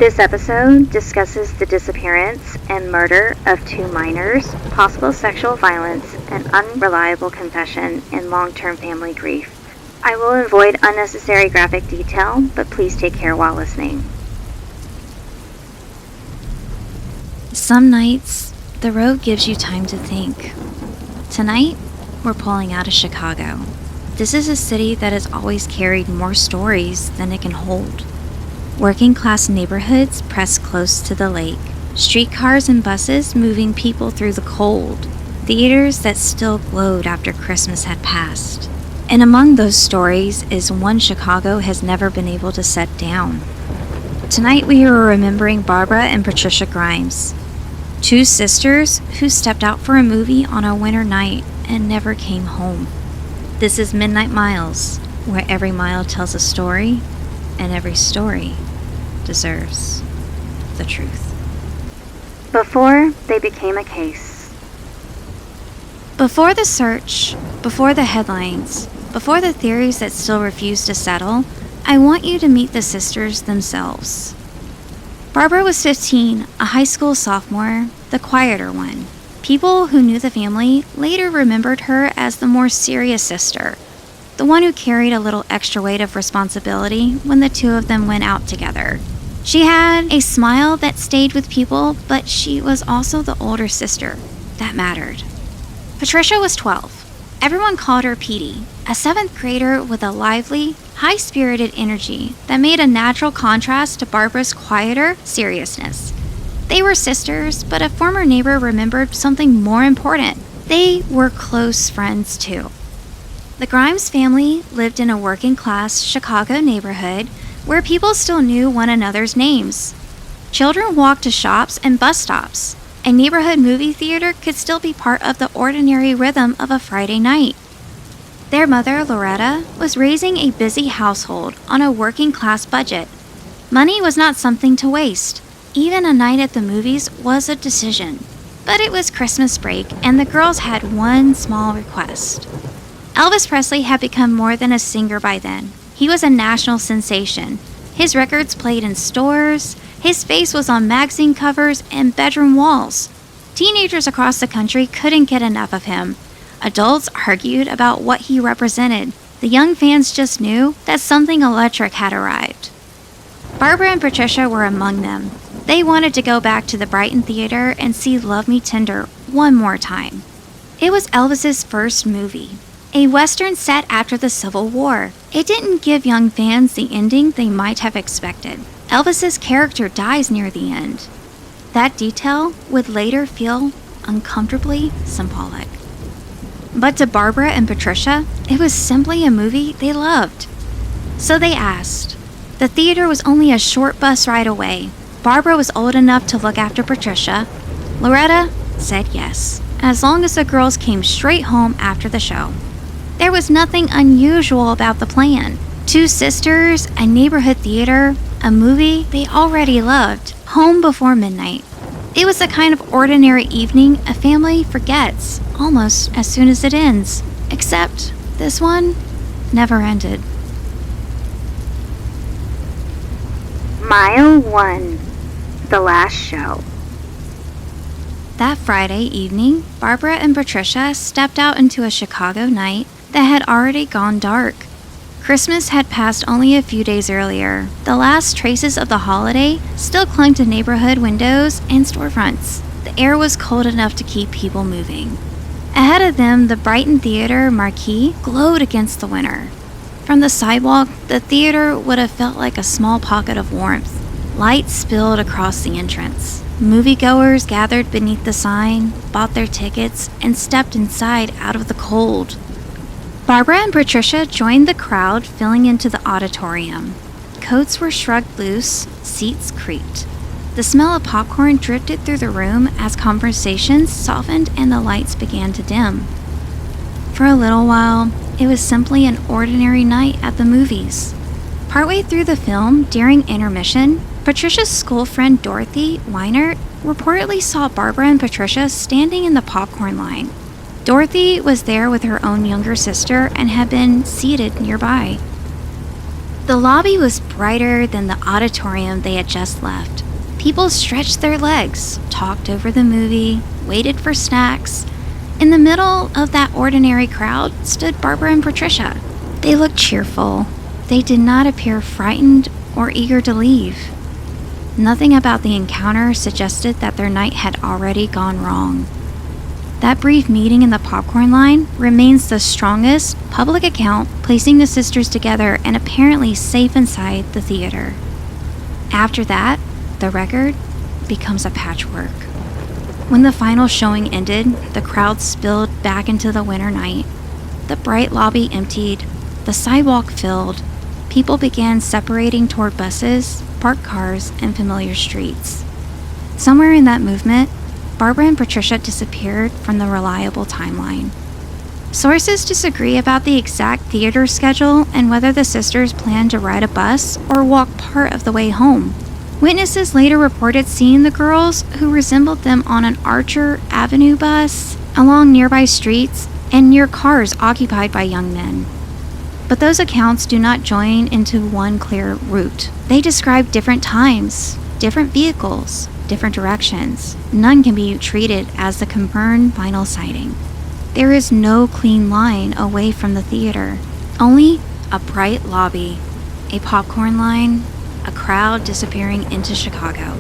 This episode discusses the disappearance and murder of 2 minors, possible sexual violence, and unreliable confession in long-term family grief. I will avoid unnecessary graphic detail, but please take care while listening. Some nights, the road gives you time to think. Tonight, we're pulling out of Chicago. This is a city that has always carried more stories than it can hold. Working-class neighborhoods pressed close to the lake, streetcars and buses moving people through the cold, theaters that still glowed after Christmas had passed. And among those stories is one Chicago has never been able to set down. Tonight we are remembering Barbara and Patricia Grimes, 2 sisters who stepped out for a movie on a winter night and never came home. This is Midnight Miles, where every mile tells a story, and every story deserves the truth. Before they became a case. Before the search, before the headlines, before the theories that still refuse to settle, I want you to meet the sisters themselves. Barbara was 15, a high school sophomore, the quieter one. People who knew the family later remembered her as the more serious sister, the one who carried a little extra weight of responsibility when the 2 of them went out together. She had a smile that stayed with people, but she was also the older sister. That mattered. Patricia was 12. Everyone called her Petey, a 7th grader with a lively, high-spirited energy that made a natural contrast to Barbara's quieter seriousness. They were sisters, but a former neighbor remembered something more important. They were close friends too. The Grimes family lived in a working-class Chicago neighborhood where people still knew one another's names. Children walked to shops and bus stops. A neighborhood movie theater could still be part of the ordinary rhythm of a Friday night. Their mother, Loretta, was raising a busy household on a working-class budget. Money was not something to waste. Even a night at the movies was a decision. But it was Christmas break, and the girls had one small request. Elvis Presley had become more than a singer by then. He was a national sensation. His records played in stores. His face was on magazine covers and bedroom walls. Teenagers across the country couldn't get enough of him. Adults argued about what he represented. The young fans just knew that something electric had arrived. Barbara and Patricia were among them. They wanted to go back to the Brighton theater and see Love Me Tender one more time. It was Elvis's first movie, a Western set after the Civil War. It didn't give young fans the ending they might have expected. Elvis's character dies near the end. That detail would later feel uncomfortably symbolic. But to Barbara and Patricia, it was simply a movie they loved. So they asked. The theater was only a short bus ride away. Barbara was old enough to look after Patricia. Loretta said yes, as long as the girls came straight home after the show. There was nothing unusual about the plan. 2 sisters, a neighborhood theater, a movie they already loved, home before midnight. It was the kind of ordinary evening a family forgets almost as soon as it ends. Except this one never ended. Mile 1. The last show. That Friday evening, Barbara and Patricia stepped out into a Chicago night that had already gone dark. Christmas had passed only a few days earlier. The last traces of the holiday still clung to neighborhood windows and storefronts. The air was cold enough to keep people moving. Ahead of them, the Brighton Theater marquee glowed against the winter. From the sidewalk, the theater would have felt like a small pocket of warmth. Light spilled across the entrance. Moviegoers gathered beneath the sign, bought their tickets, and stepped inside out of the cold. Barbara and Patricia joined the crowd filling into the auditorium. Coats were shrugged loose, seats creaked. The smell of popcorn drifted through the room as conversations softened and the lights began to dim. For a little while, it was simply an ordinary night at the movies. Partway through the film, during intermission, Patricia's school friend Dorothy Weiner reportedly saw Barbara and Patricia standing in the popcorn line. Dorothy was there with her own younger sister and had been seated nearby. The lobby was brighter than the auditorium they had just left. People stretched their legs, talked over the movie, waited for snacks. In the middle of that ordinary crowd stood Barbara and Patricia. They looked cheerful. They did not appear frightened or eager to leave. Nothing about the encounter suggested that their night had already gone wrong. That brief meeting in the popcorn line remains the strongest public account placing the sisters together and apparently safe inside the theater. After that, the record becomes a patchwork. When the final showing ended, the crowd spilled back into the winter night. The bright lobby emptied, the sidewalk filled. People began separating toward buses, parked cars, and familiar streets. Somewhere in that movement, Barbara and Patricia disappeared from the reliable timeline. Sources disagree about the exact theater schedule and whether the sisters planned to ride a bus or walk part of the way home. Witnesses later reported seeing the girls, who resembled them on an Archer Avenue bus, along nearby streets, and near cars occupied by young men. But those accounts do not join into one clear route. They describe different times, different vehicles, different directions. None can be treated as the confirmed final sighting. There is no clean line away from the theater, only a bright lobby, a popcorn line, a crowd disappearing into Chicago,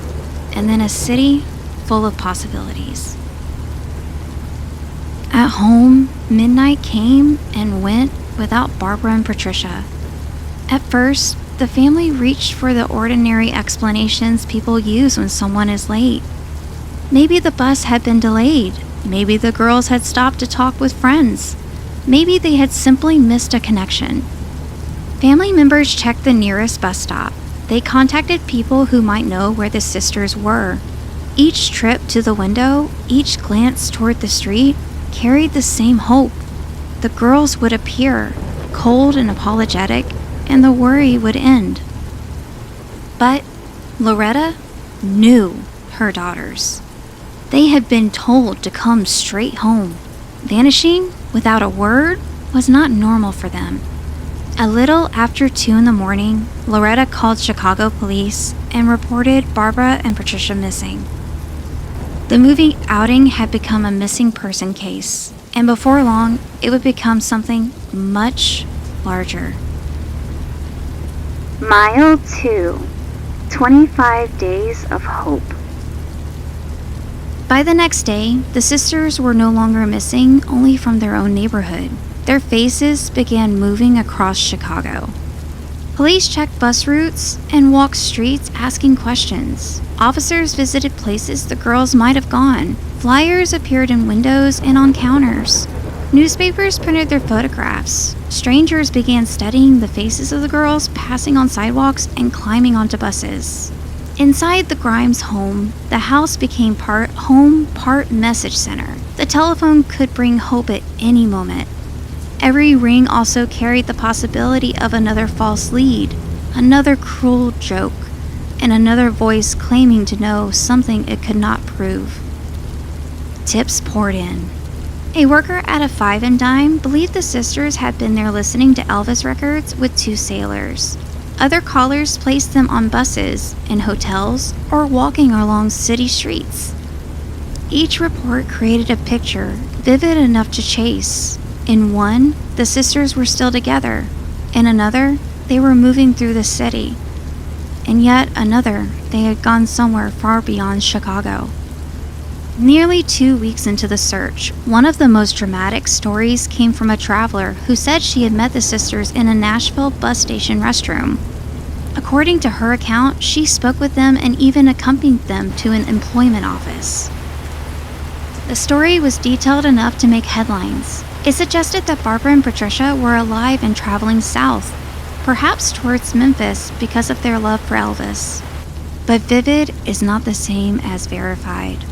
and then a city full of possibilities. At home, midnight came and went without Barbara and Patricia. At first, the family reached for the ordinary explanations people use when someone is late. Maybe the bus had been delayed. Maybe the girls had stopped to talk with friends. Maybe they had simply missed a connection. Family members checked the nearest bus stop. They contacted people who might know where the sisters were. Each trip to the window, each glance toward the street, carried the same hope. The girls would appear, cold and apologetic, and the worry would end. But Loretta knew her daughters. They had been told to come straight home. Vanishing without a word was not normal for them. A little after 2 a.m, Loretta called Chicago police and reported Barbara and Patricia missing. The movie outing had become a missing person case, and before long, it would become something much larger. Mile 2, 25 Days of Hope. By the next day, the sisters were no longer missing only from their own neighborhood. Their faces began moving across Chicago. Police checked bus routes and walked streets asking questions. Officers visited places the girls might have gone. Flyers appeared in windows and on counters. Newspapers printed their photographs. Strangers began studying the faces of the girls passing on sidewalks and climbing onto buses. Inside the Grimes home, the house became part home, part message center. The telephone could bring hope at any moment. Every ring also carried the possibility of another false lead, another cruel joke, and another voice claiming to know something it could not prove. Tips poured in. A worker at a Five and Dime believed the sisters had been there listening to Elvis records with 2 sailors. Other callers placed them on buses, in hotels, or walking along city streets. Each report created a picture vivid enough to chase. In one, the sisters were still together. In another, they were moving through the city. In yet another, they had gone somewhere far beyond Chicago. Nearly 2 weeks into the search, one of the most dramatic stories came from a traveler who said she had met the sisters in a Nashville bus station restroom. According to her account, she spoke with them and even accompanied them to an employment office. The story was detailed enough to make headlines. It suggested that Barbara and Patricia were alive and traveling south, perhaps towards Memphis because of their love for Elvis. But vivid is not the same as verified.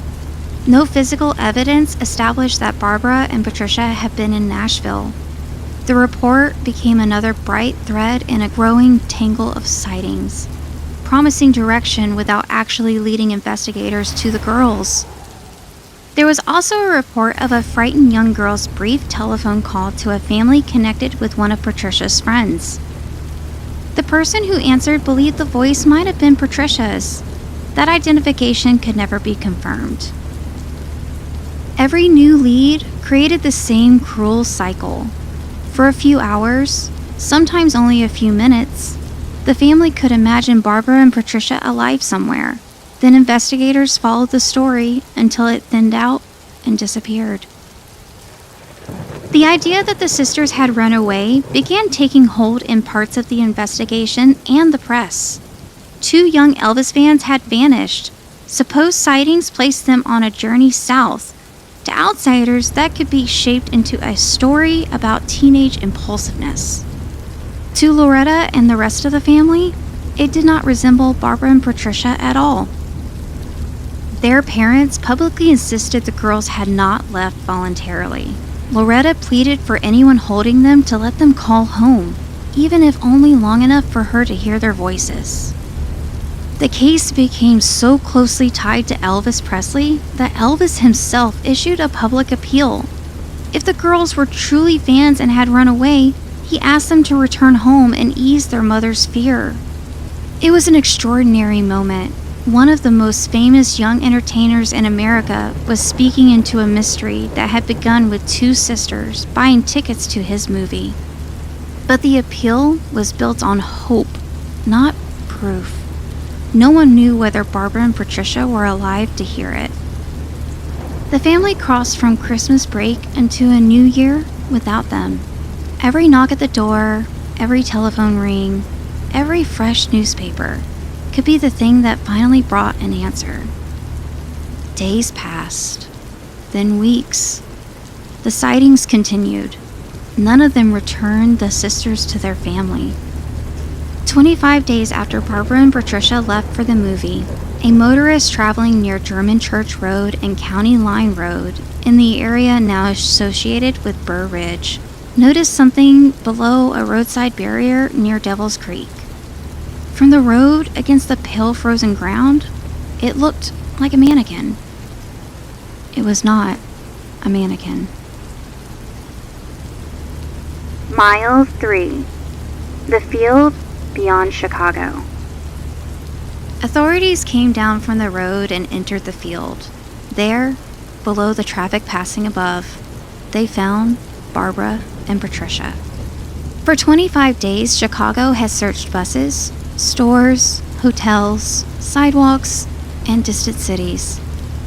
No physical evidence established that Barbara and Patricia had been in Nashville. The report became another bright thread in a growing tangle of sightings, promising direction without actually leading investigators to the girls. There was also a report of a frightened young girl's brief telephone call to a family connected with one of Patricia's friends. The person who answered believed the voice might have been Patricia's. That identification could never be confirmed. Every new lead created the same cruel cycle. For a few hours, sometimes only a few minutes, the family could imagine Barbara and Patricia alive somewhere. Then investigators followed the story until it thinned out and disappeared. The idea that the sisters had run away began taking hold in parts of the investigation and the press. 2 young Elvis fans had vanished. Supposed sightings placed them on a journey south. To outsiders, that could be shaped into a story about teenage impulsiveness. To Loretta and the rest of the family, it did not resemble Barbara and Patricia at all. Their parents publicly insisted the girls had not left voluntarily. Loretta pleaded for anyone holding them to let them call home, even if only long enough for her to hear their voices. The case became so closely tied to Elvis Presley that Elvis himself issued a public appeal. If the girls were truly fans and had run away, he asked them to return home and ease their mother's fear. It was an extraordinary moment. One of the most famous young entertainers in America was speaking into a mystery that had begun with 2 sisters buying tickets to his movie. But the appeal was built on hope, not proof. No one knew whether Barbara and Patricia were alive to hear it. The family crossed from Christmas break into a new year without them. Every knock at the door, every telephone ring, every fresh newspaper could be the thing that finally brought an answer. Days passed, then weeks. The sightings continued. None of them returned the sisters to their family. 25 days after Barbara and Patricia left for the movie, a motorist traveling near German Church Road and County Line Road in the area now associated with Burr Ridge noticed something below a roadside barrier near Devil's Creek. From the road against the pale frozen ground, it looked like a mannequin. It was not a mannequin. Mile 3. The field beyond Chicago. Authorities came down from the road and entered the field. There, below the traffic passing above, they found Barbara and Patricia. For 25 days, Chicago has searched buses, stores, hotels, sidewalks, and distant cities.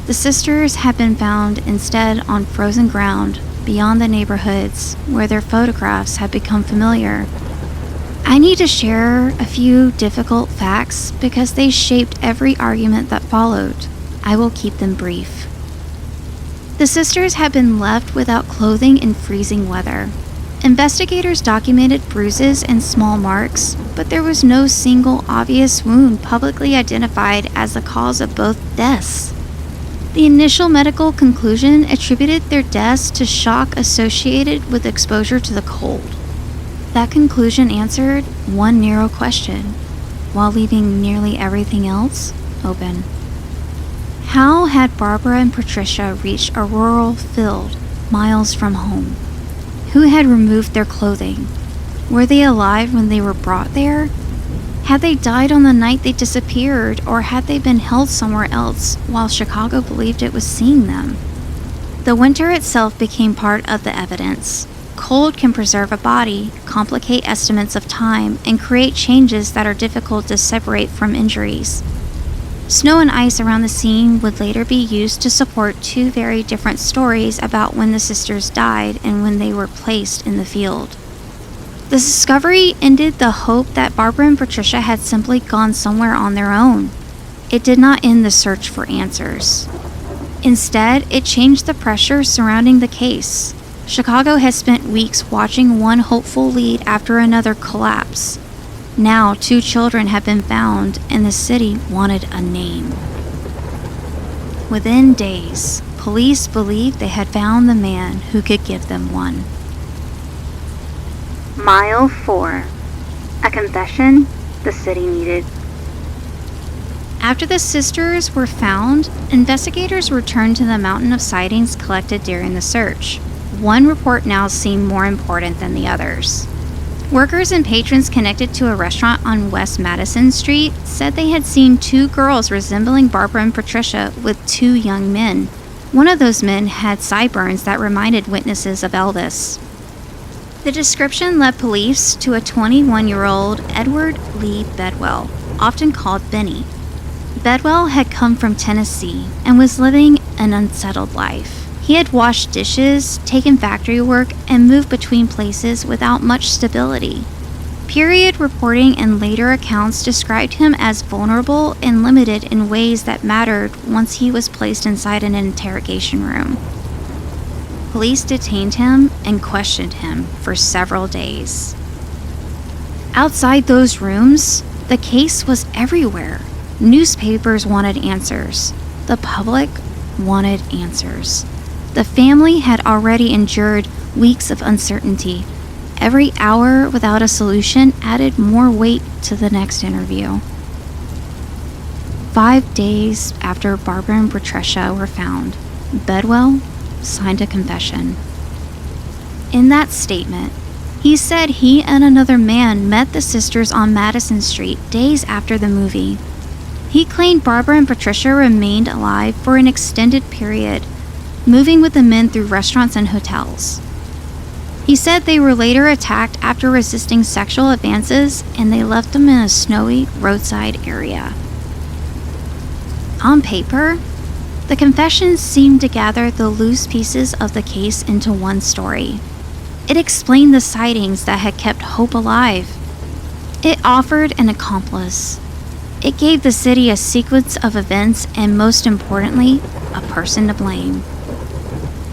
The sisters have been found instead on frozen ground beyond the neighborhoods where their photographs have become familiar. I need to share a few difficult facts because they shaped every argument that followed. I will keep them brief. The sisters had been left without clothing in freezing weather. Investigators documented bruises and small marks, but there was no single obvious wound publicly identified as the cause of both deaths. The initial medical conclusion attributed their deaths to shock associated with exposure to the cold. That conclusion answered one narrow question, while leaving nearly everything else open. How had Barbara and Patricia reached a rural field miles from home? Who had removed their clothing? Were they alive when they were brought there? Had they died on the night they disappeared, or had they been held somewhere else while Chicago believed it was seeing them? The winter itself became part of the evidence. Cold can preserve a body, complicate estimates of time, and create changes that are difficult to separate from injuries. Snow and ice around the scene would later be used to support 2 very different stories about when the sisters died and when they were placed in the field. The discovery ended the hope that Barbara and Patricia had simply gone somewhere on their own. It did not end the search for answers. Instead, it changed the pressure surrounding the case. Chicago has spent weeks watching one hopeful lead after another collapse. Now 2 children have been found, and the city wanted a name. Within days, police believed they had found the man who could give them one. Mile 4. A confession the city needed. After the sisters were found, investigators returned to the mountain of sightings collected during the search. One report now seemed more important than the others. Workers and patrons connected to a restaurant on West Madison Street said they had seen two girls resembling Barbara and Patricia with two young men. One of those men had sideburns that reminded witnesses of Elvis. The description led police to a 21-year-old Edward Lee Bedwell, often called Benny. Bedwell had come from Tennessee and was living an unsettled life. He had washed dishes, taken factory work, and moved between places without much stability. Period reporting and later accounts described him as vulnerable and limited in ways that mattered once he was placed inside an interrogation room. Police detained him and questioned him for several days. Outside those rooms, the case was everywhere. Newspapers wanted answers. The public wanted answers. The family had already endured weeks of uncertainty. Every hour without a solution added more weight to the next interview. 5 days after Barbara and Patricia were found, Bedwell signed a confession. In that statement, he said he and another man met the sisters on Madison Street days after the movie. He claimed Barbara and Patricia remained alive for an extended period, moving with the men through restaurants and hotels. He said they were later attacked after resisting sexual advances, and they left them in a snowy roadside area. On paper, the confessions seemed to gather the loose pieces of the case into one story. It explained the sightings that had kept hope alive. It offered an accomplice. It gave the city a sequence of events and, most importantly, a person to blame.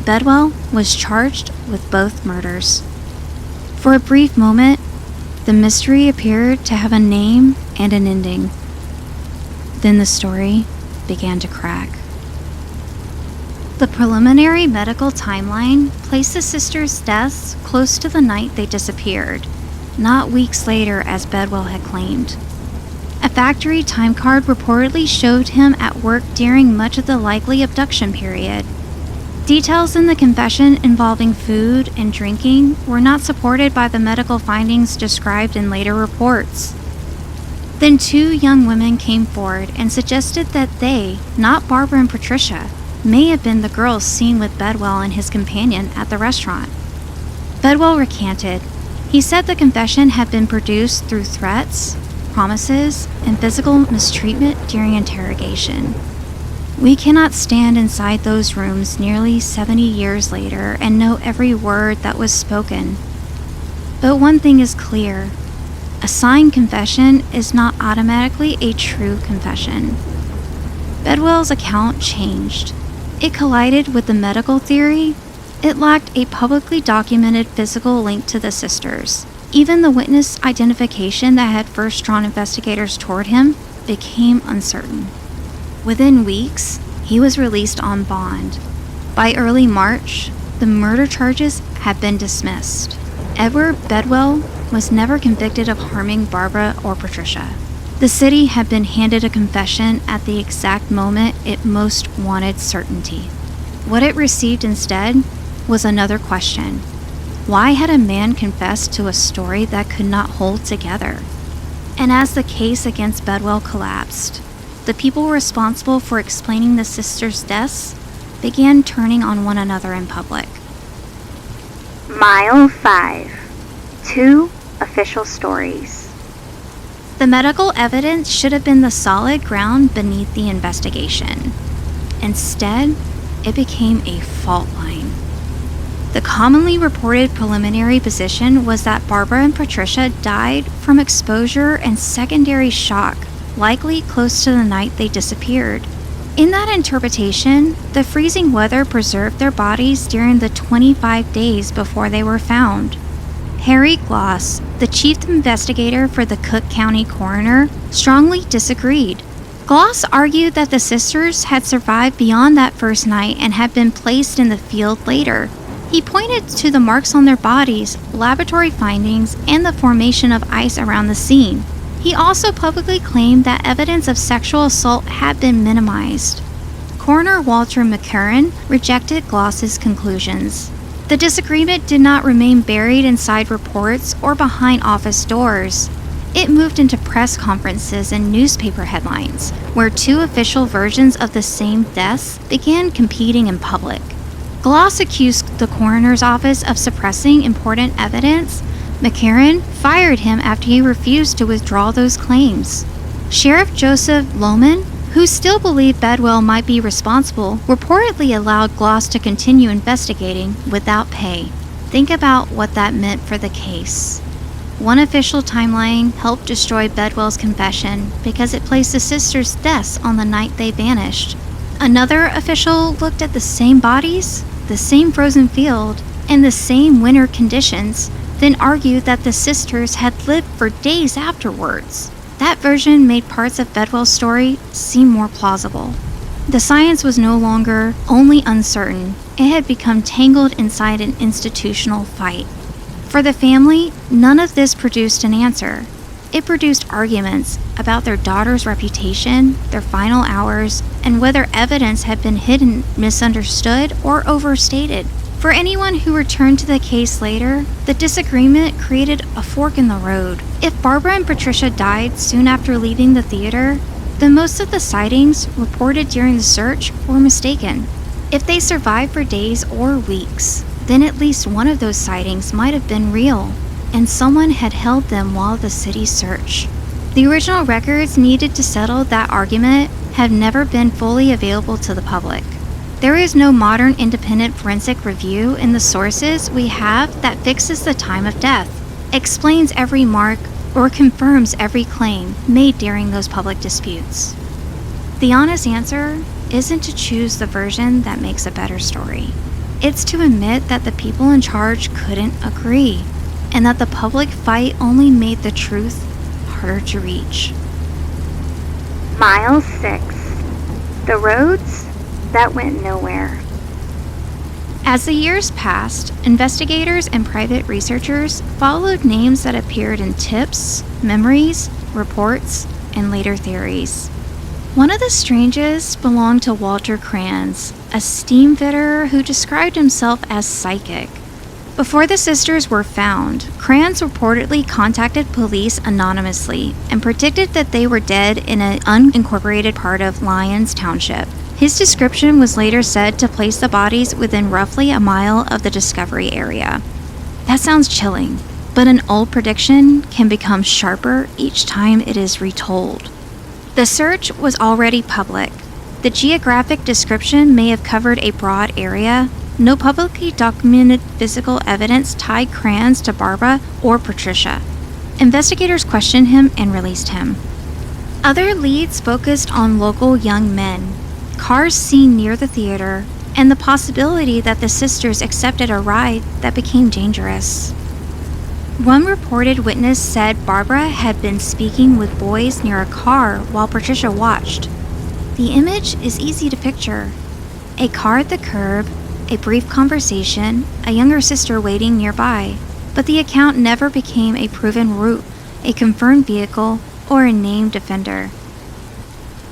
Bedwell was charged with both murders. For a brief moment, the mystery appeared to have a name and an ending. Then the story began to crack. The preliminary medical timeline placed the sisters' deaths close to the night they disappeared, not weeks later as Bedwell had claimed. A factory time card reportedly showed him at work during much of the likely abduction period. Details in the confession involving food and drinking were not supported by the medical findings described in later reports. Then two young women came forward and suggested that they, not Barbara and Patricia, may have been the girls seen with Bedwell and his companion at the restaurant. Bedwell recanted. He said the confession had been produced through threats, promises, and physical mistreatment during interrogation. We cannot stand inside those rooms nearly 70 years later and know every word that was spoken. But one thing is clear. A signed confession is not automatically a true confession. Bedwell's account changed. It collided with the medical theory. It lacked a publicly documented physical link to the sisters. Even the witness identification that had first drawn investigators toward him became uncertain. Within weeks, he was released on bond. By early March, the murder charges had been dismissed. Edward Bedwell was never convicted of harming Barbara or Patricia. The city had been handed a confession at the exact moment it most wanted certainty. What it received instead was another question. Why had a man confessed to a story that could not hold together? And as the case against Bedwell collapsed, the people responsible for explaining the sisters' deaths began turning on one another in public. Mile 5. 2 official stories. The medical evidence should have been the solid ground beneath the investigation. Instead, it became a fault line. The commonly reported preliminary position was that Barbara and Patricia died from exposure and secondary shock, likely close to the night they disappeared. In that interpretation, the freezing weather preserved their bodies during the 25 days before they were found. Harry Gloss, the chief investigator for the Cook County coroner, strongly disagreed. Gloss argued that the sisters had survived beyond that first night and had been placed in the field later. He pointed to the marks on their bodies, laboratory findings, and the formation of ice around the scene. He also publicly claimed that evidence of sexual assault had been minimized. Coroner Walter McCurran rejected Gloss's conclusions. The disagreement did not remain buried inside reports or behind office doors. It moved into press conferences and newspaper headlines, where two official versions of the same deaths began competing in public. Gloss accused the coroner's office of suppressing important evidence. McCarran fired him after he refused to withdraw those claims. Sheriff Joseph Lohman, who still believed Bedwell might be responsible, reportedly allowed Gloss to continue investigating without pay. Think about what that meant for the case. One official timeline helped destroy Bedwell's confession because it placed the sisters' deaths on the night they vanished. Another official looked at the same bodies, the same frozen field, and the same winter conditions, then argued that the sisters had lived for days afterwards. That version made parts of Bedwell's story seem more plausible. The science was no longer only uncertain, it had become tangled inside an institutional fight. For the family, none of this produced an answer. It produced arguments about their daughter's reputation, their final hours, and whether evidence had been hidden, misunderstood, or overstated. For anyone who returned to the case later, the disagreement created a fork in the road. If Barbara and Patricia died soon after leaving the theater, then most of the sightings reported during the search were mistaken. If they survived for days or weeks, then at least one of those sightings might have been real, and someone had held them while the city searched. The original records needed to settle that argument have never been fully available to the public. There is no modern independent forensic review in the sources we have that fixes the time of death, explains every mark, or confirms every claim made during those public disputes. The honest answer isn't to choose the version that makes a better story. It's to admit that the people in charge couldn't agree, and that the public fight only made the truth harder to reach. Mile 6. The roads that went nowhere. As the years passed, investigators and private researchers followed names that appeared in tips, memories, reports, and later theories. One of the strangest belonged to Walter Kranz, a steam fitter who described himself as psychic. Before the sisters were found, Kranz reportedly contacted police anonymously and predicted that they were dead in an unincorporated part of Lyons Township. His description was later said to place the bodies within roughly a mile of the discovery area. That sounds chilling, but an old prediction can become sharper each time it is retold. The search was already public. The geographic description may have covered a broad area. No publicly documented physical evidence tied Kranz to Barbara or Patricia. Investigators questioned him and released him. Other leads focused on local young men, cars seen near the theater, and the possibility that the sisters accepted a ride that became dangerous. One reported witness said Barbara had been speaking with boys near a car while Patricia watched. The image is easy to picture. A car at the curb, a brief conversation, a younger sister waiting nearby, but the account never became a proven route, a confirmed vehicle, or a named offender.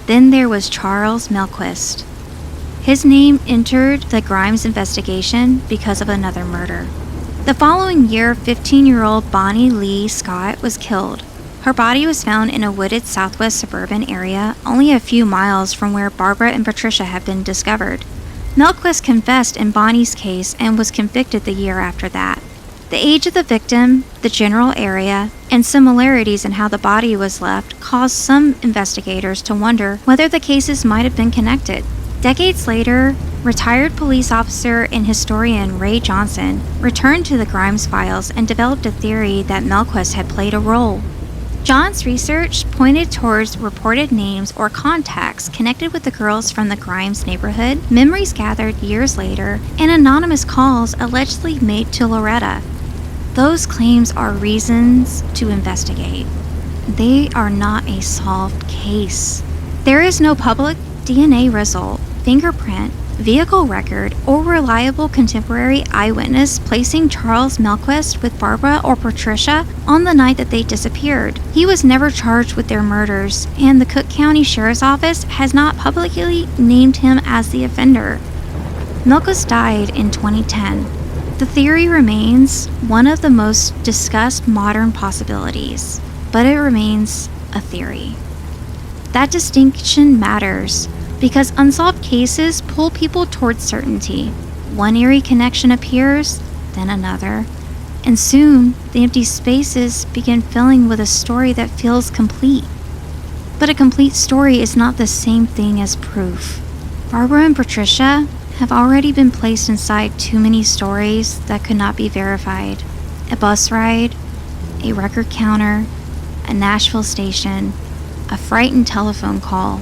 Then there was Charles Melquist. His name entered the Grimes investigation because of another murder. The following year, 15-year-old Bonnie Lee Scott was killed. Her body was found in a wooded southwest suburban area only a few miles from where Barbara and Patricia had been discovered. Melquist confessed in Bonnie's case and was convicted the year after that. The age of the victim, the general area, and similarities in how the body was left caused some investigators to wonder whether the cases might have been connected. Decades later, retired police officer and historian Ray Johnson returned to the Grimes files and developed a theory that Melquist had played a role. John's research pointed towards reported names or contacts connected with the girls from the Grimes neighborhood, memories gathered years later, and anonymous calls allegedly made to Loretta. Those claims are reasons to investigate. They are not a solved case. There is no public DNA result, fingerprint, vehicle record, or reliable contemporary eyewitness placing Charles Melquist with Barbara or Patricia on the night that they disappeared. He was never charged with their murders, and the Cook County Sheriff's Office has not publicly named him as the offender. Melquist died in 2010. The theory remains one of the most discussed modern possibilities, but it remains a theory. That distinction matters because unsolved cases pull people towards certainty. One eerie connection appears, then another, and soon the empty spaces begin filling with a story that feels complete. But a complete story is not the same thing as proof. Barbara and Patricia have already been placed inside too many stories that could not be verified. A bus ride, a record counter, a Nashville station, a frightened telephone call,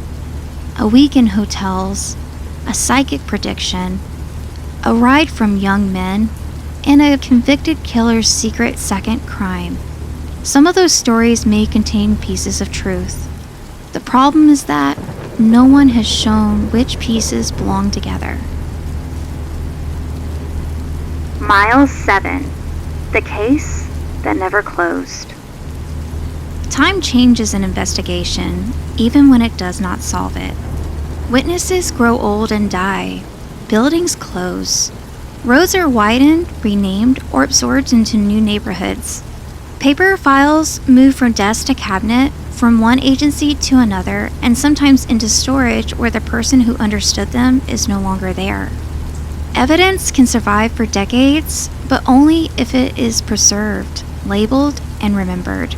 a week in hotels, a psychic prediction, a ride from young men, and a convicted killer's secret second crime. Some of those stories may contain pieces of truth. The problem is that no one has shown which pieces belong together. Mile 7. The case that never closed. Time changes an investigation, even when it does not solve it. Witnesses grow old and die. Buildings close. Roads are widened, renamed, or absorbed into new neighborhoods. Paper files move from desk to cabinet, from one agency to another, and sometimes into storage where the person who understood them is no longer there. Evidence can survive for decades, but only if it is preserved, labeled, and remembered.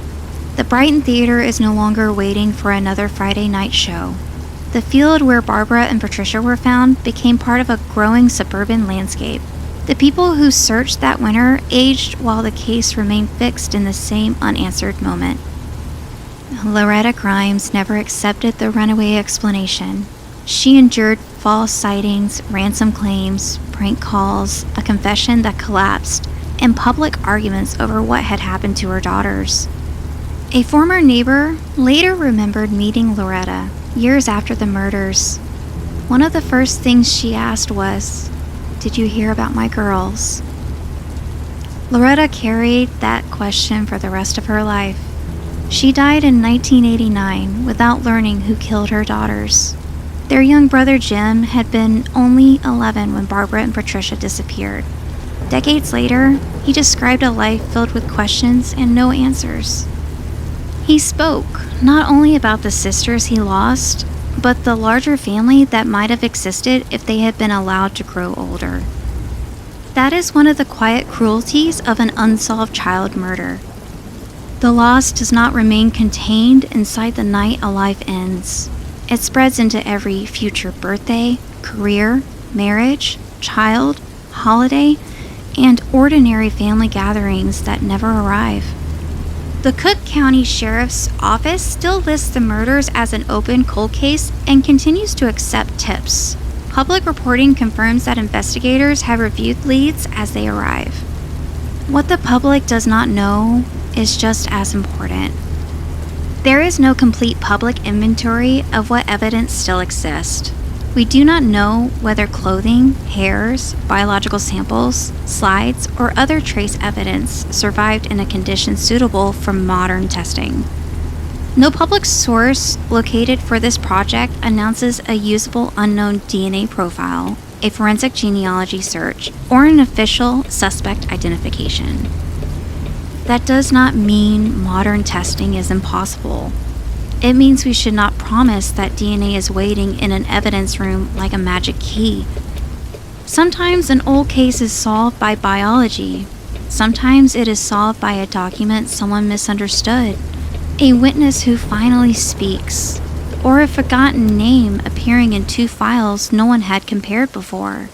The Brighton Theater is no longer waiting for another Friday night show. The field where Barbara and Patricia were found became part of a growing suburban landscape. The people who searched that winter aged while the case remained fixed in the same unanswered moment. Loretta Grimes never accepted the runaway explanation. She endured false sightings, ransom claims, prank calls, a confession that collapsed, and public arguments over what had happened to her daughters. A former neighbor later remembered meeting Loretta years after the murders. One of the first things she asked was, "Did you hear about my girls?" Loretta carried that question for the rest of her life. She died in 1989 without learning who killed her daughters. Their young brother Jim had been only 11 when Barbara and Patricia disappeared. Decades later, he described a life filled with questions and no answers. He spoke not only about the sisters he lost, but the larger family that might have existed if they had been allowed to grow older. That is one of the quiet cruelties of an unsolved child murder. The loss does not remain contained inside the night a life ends. It spreads into every future birthday, career, marriage, child, holiday, and ordinary family gatherings that never arrive. The Cook County Sheriff's Office still lists the murders as an open cold case and continues to accept tips. Public reporting confirms that investigators have reviewed leads as they arrive. What the public does not know is just as important. There is no complete public inventory of what evidence still exists. We do not know whether clothing, hairs, biological samples, slides, or other trace evidence survived in a condition suitable for modern testing. No public source located for this project announces a usable unknown DNA profile, a forensic genealogy search, or an official suspect identification. That does not mean modern testing is impossible. It means we should not promise that DNA is waiting in an evidence room like a magic key. Sometimes an old case is solved by biology. Sometimes it is solved by a document someone misunderstood, a witness who finally speaks, or a forgotten name appearing in two files no one had compared before.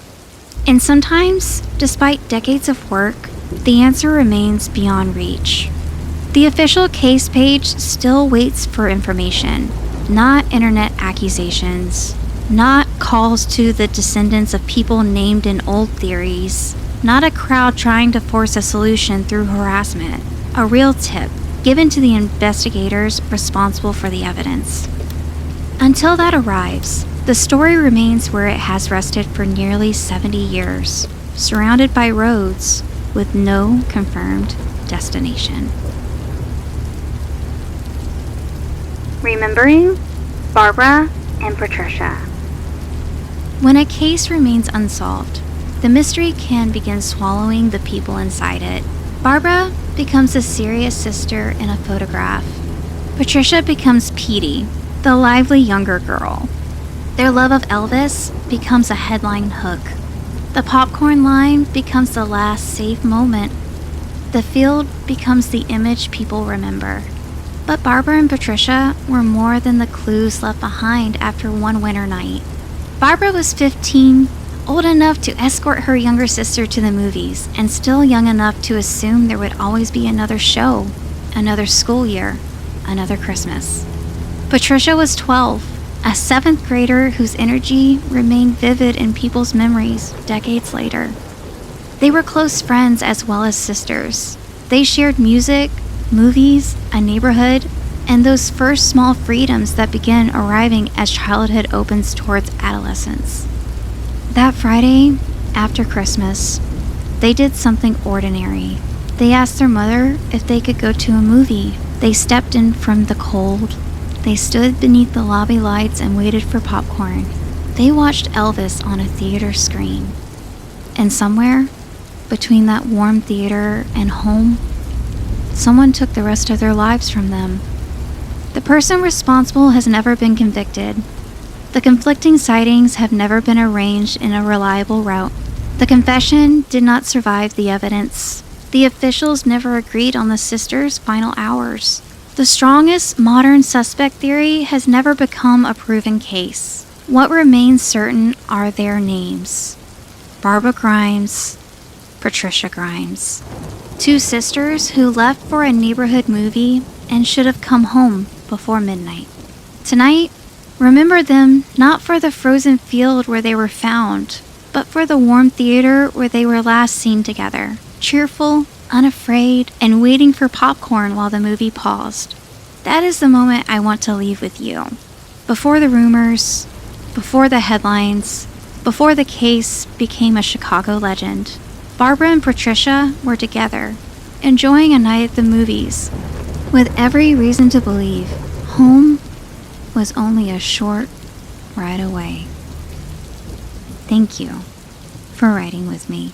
And sometimes, despite decades of work, the answer remains beyond reach. The official case page still waits for information, not internet accusations, not calls to the descendants of people named in old theories, not a crowd trying to force a solution through harassment, a real tip given to the investigators responsible for the evidence. Until that arrives, the story remains where it has rested for nearly 70 years, surrounded by roads with no confirmed destination. Remembering Barbara and Patricia. When a case remains unsolved, the mystery can begin swallowing the people inside it. Barbara becomes a serious sister in a photograph. Patricia becomes Petey, the lively younger girl. Their love of Elvis becomes a headline hook. The popcorn line becomes the last safe moment. The field becomes the image people remember. But Barbara and Patricia were more than the clues left behind after one winter night. Barbara was 15, old enough to escort her younger sister to the movies, and still young enough to assume there would always be another show, another school year, another Christmas. Patricia was 12, a 7th grader whose energy remained vivid in people's memories decades later. They were close friends as well as sisters. They shared music, movies, a neighborhood, and those first small freedoms that begin arriving as childhood opens towards adolescence. That Friday, after Christmas, they did something ordinary. They asked their mother if they could go to a movie. They stepped in from the cold. They stood beneath the lobby lights and waited for popcorn. They watched Elvis on a theater screen. And somewhere, between that warm theater and home, someone took the rest of their lives from them. The person responsible has never been convicted. The conflicting sightings have never been arranged in a reliable route. The confession did not survive the evidence. The officials never agreed on the sisters' final hours. The strongest modern suspect theory has never become a proven case. What remains certain are their names: Barbara Grimes, Patricia Grimes. 2 sisters who left for a neighborhood movie and should have come home before midnight. Tonight, remember them not for the frozen field where they were found, but for the warm theater where they were last seen together, cheerful, unafraid, and waiting for popcorn while the movie paused. That is the moment I want to leave with you. Before the rumors, before the headlines, before the case became a Chicago legend, Barbara and Patricia were together, enjoying a night at the movies, with every reason to believe home was only a short ride away. Thank you for riding with me.